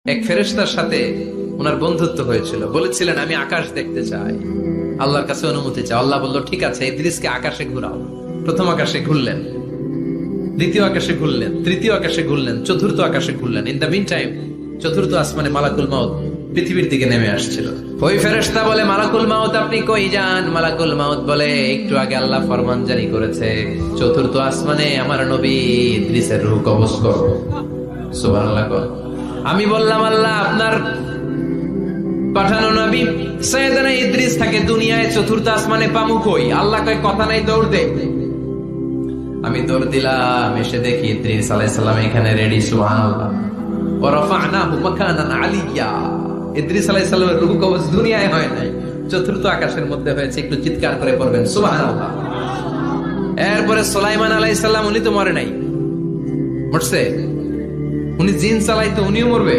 এক ফেরেশতার সাথে ওনার বন্ধুত্ব হয়েছিল, বলেছিলেন আমি আকাশ দেখতে চাই, আল্লাহর কাছে অনুমতি চাই। আল্লাহ বলল ঠিক আছে, ইদ্রিসকে আকাশে ঘুরাও। প্রথম আকাশে ঘুরলেন, দ্বিতীয় আকাশে ঘুরলেন, তৃতীয় আকাশে ঘুরলেন, চতুর্থ আকাশে ঘুরলেন। ইন দ্য মিন টাইম চতুর্থ আসমানে মালাকুল মাউত পৃথিবীর দিকে নেমে আসছিল। ওই ফেরেশতা বলে, মালাকুল মাউত আপনি কই যান? মালাকুল মাউত বলে, একটু আগে আল্লাহ ফরমান জারি করেছে চতুর্থ আসমানে আমার নবী ইদ্রিসের রূহ কবজ করো। সুবহানাল্লাহ। আমি বললাম, আল্লাহ আপনার পাঠানো নবী সাইয়েদনা ইদ্রিস থাকে দুনিয়ায়, চতুর্থ আসমানে পামু কই? আল্লাহ কয় কথা নাই, দৌড় দে। আমি দৌড় দিলাম, এসে দেখি ইদ্রিস আলাইহিস সালাম এখানে রেডি। সুবহানাল্লাহ। ওয়া রাফা'নাহু মাকানান আলিয়্যা। ইদ্রিস আলাইহিস সালামের রূহ কবজ দুনিয়ায় হয় নাই, চতুর্থ আকাশের মধ্যে হয়েছে। একটু চিৎকার করে পড়বেন সুবহানাল্লাহ। এরপরে সুলাইমান আলাইহিস সালাম, উনি তো মরে নাই, মরছে। উনি জিন চালাইতো, উনিও মরবে।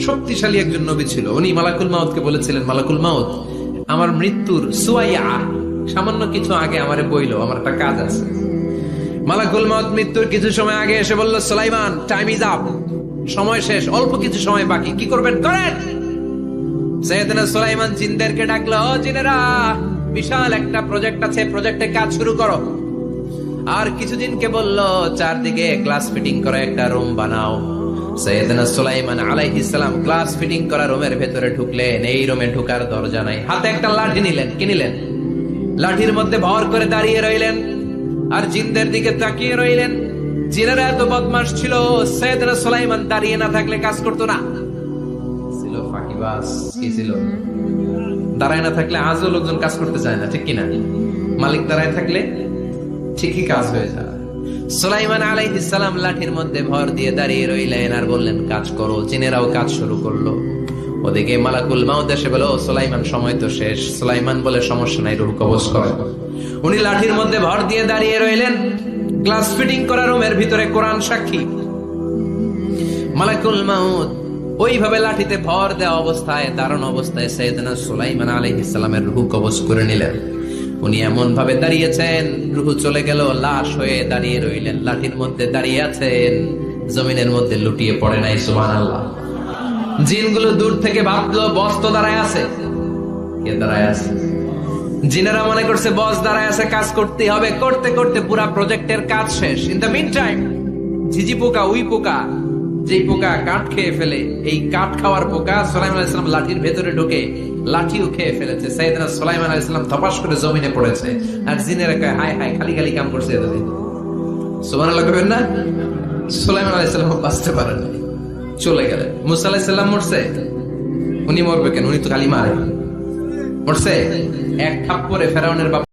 শক্তিশালী একজন নবী ছিল। উনি মালাকুল মাউতকে বলেছিলেন, মালাকুল মাউত আমার মৃত্যুর সুয়াইয়া সামান্য কিছু আগে আমারে বইলো, আমার একটা কাজ আছে। মালাকুল মাউত মৃত্যুর কিছু সময় আগে এসে বলল, সুলাইমান টাইম ইজ আপ, সময় শেষ, অল্প কিছু সময় বাকি, কি করবেন করেন। সাইয়েদনা সুলাইমান জিনদেরকে ডাকলো, ও জিনেরা, বিশাল একটা প্রজেক্ট আছে, প্রজেক্টে কাজ শুরু করো। আর কিছুদিনকে বলল, চারদিকে গ্লাস ফিটিং করা একটা রুম বানাও। সাইয়েদনা সুলাইমান আলাইহিস সালাম গ্লাস ফিটিং করা রুমের ভেতরে ঢুকলেন। এই রুমে ঢোকার দরজা নাই, হাতে একটা লাঠি নিলেন। কি নিলেন? লাঠির মধ্যে ভর করে দাঁড়িয়ে রইলেন আর জিনদের দিকে তাকিয়ে রইলেন। জিনেরা এত বদমাশ ছিল, সাইয়েদনা সুলাইমান দাঁড়িয়ে না থাকলে কাজ করতো না। ছিল ফাঁকিবাজ। কি ছিল? দাঁড়ায় না থাকলে আজও লোকজন কাজ করতে চায় না, ঠিক কিনা? মালিক দাঁড়ায় থাকলে ঠিকই কাজ হয়ে যায়। সুলাইমান আলাইহিস সালাম লাঠির মধ্যে ভর দিয়ে দাঁড়িয়ে রইলেন আর বললেন, কাজ করো। জিনেরাও কাজ শুরু করলো। ওদিকে মালাকুল মাউত এসে বলে, ও সুলাইমান সময় তো শেষ। সুলাইমান বলে, সমস্যা নাই, রূহ কবজ করে। উনি লাঠির মধ্যে ভর দিয়ে দাঁড়িয়ে রইলেন। গ্লাস ফিটিং করা রুমের ভিতরে কোরআন সাক্ষী। মালাকুল মাউত ওইভাবে লাঠিতে ভর দেওয়া অবস্থায়, দারুণ অবস্থায় সাইয়েদনা সুলাইমান আলাইহিস সালামের রূহ কবজ করে নিলেন। উনি এমন ভাবে দাঁড়িয়েছেন, রূহ চলে গেল, লাশ হয়ে দাঁড়িয়ে রইলেন। লাঠির মধ্যে দাঁড়িয়ে আছেন, জমিনের মধ্যে লুটিয়ে পড়ে নাই। সুবহানাল্লাহ। জিনগুলো দূর থেকে ভাবলো, বস তো দাঁড়ায় আছে। কে দাঁড়ায় আছে? জিনেরা মনে করছে বস দাঁড়ায় আছে, কাজ করতে হবে। করতে করতে পুরা প্রজেক্টের কাজ শেষ। ইন দ্য মিন টাইম ঝিঝি পোকা, উই পোকা, যেই পোকা কাঠ খেয়ে ফেলে, এই কাঠ খাওয়ার পোকা সুলাইমান আলাইহিস সালাম লাঠির ভেতরে ঢুকে লাঠিও খেয়ে ফেলেছে। সাইয়েদনা সুলাইমান আলাইহিস সালাম ধপাস করে জমিনে পড়েছে। আর জিনেরা কয়, হায় হায়, খালি খালি কাম করছে এতদিন। সুবহানাল্লাহ কইবেন না? সুলাইমান আলাইহিস সালাম বাঁচতে পারেন, চলে গেলেন। মুসা আলাইহিস সালাম মরছে, উনি মরবে কেন? উনি তো খালি মারে। মরছে এক থাপ্পড়ে ফেরাউনের বাপ